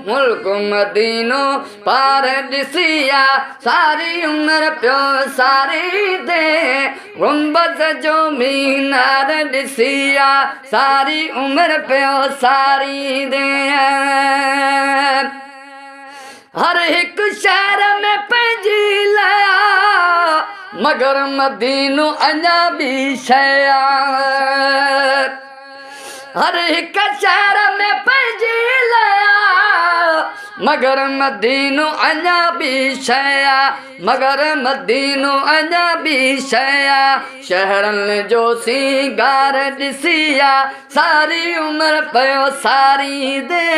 मुल्क मदीनो पार ॾिसिया सारी उम्र पियो सारी दे गुंबद जो मीनार ॾिसिया सारी उम्र पियो सारी दे हर एक शहर में पंहिंजी लया मगर मदीनो अञा भी शया हर एक शहर में पंहिंजी लया मगर मदीनो अञा भी शया मगर मदीनो अञा भी शया शहरन जो सिंगार ॾिसिया सारी उम्र पियो सारी दे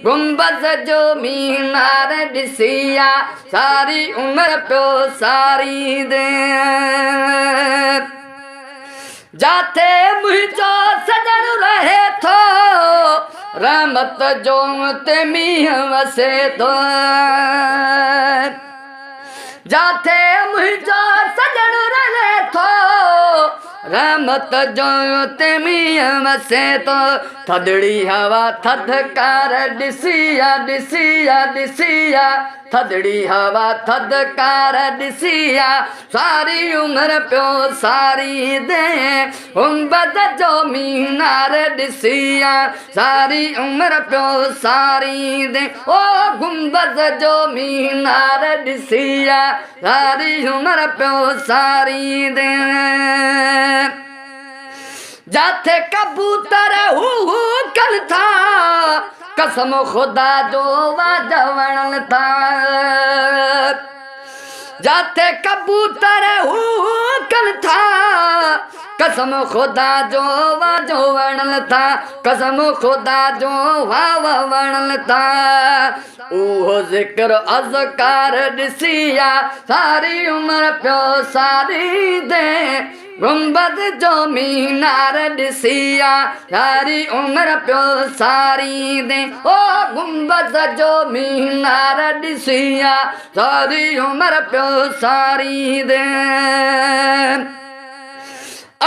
गुंबद जो मीनार ॾिसिया सारी उम्र पियो सारी दे जाते मुंहिंजो सजन रहे थो रहमत जो ते मींहुं वसे थो जाते मुंहिंजो सजन रहे थो रहमत जो ते मींहुं वसे थो थदड़ी हवा थदकार ॾिसिया ॾिसिया ॾिसिया थदड़ी हवा थदकार ॾिसिया सारी उम्र पियो सारी दे गुंबद जो मीनार ॾिसिया सारी उम्र पियो सारी दे ओ गुंबद जो मीनार ॾिसिया सारी उम्र पियो सारी दे जाते कबूतर हू कन था कसम खुदा जो वाजवण था जाते कबूतर हू कन था कसम खुदा जो वाजवण था कसम खुदा जो वावण था उहो ज़िक्र अज़कार ॾिसिया सारी उम्र पियो सारी दे गुंबद जो मीनार ॾिसिया सारी उम्र पियो सारी दे ओ गुंबद जो मीनार ॾिसिया सारी उम्र पियो सारी दे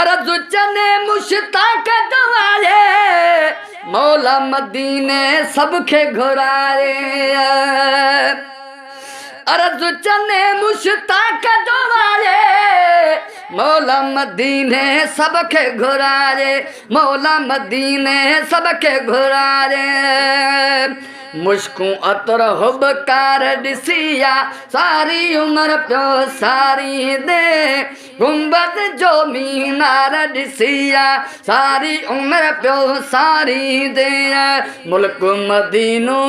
अर्ज़ चने मुश्ताक दुआरे मौला मदीने सबके घुराए अर्ज़ चने मुश्ताक दुआरे मौला मदीने सबके घुराए मौला मदीने सबके घुराए मुश्कूं अतर हुबकार ॾिसिया सारी उम्र पियो सारी दे गुंबद जो मीनार ॾिसिया सारी उम्र पियो सारी दे मुल्क मदीनो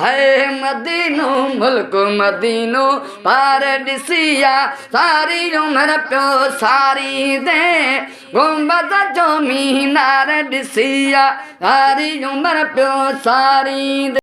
है मदीनो मुल्क मदीनो पार ॾिसिया सारी उम्र पियो सारी दे गुंबद जो मीनार ॾिसिया सारी उम्र पियो सारी दे।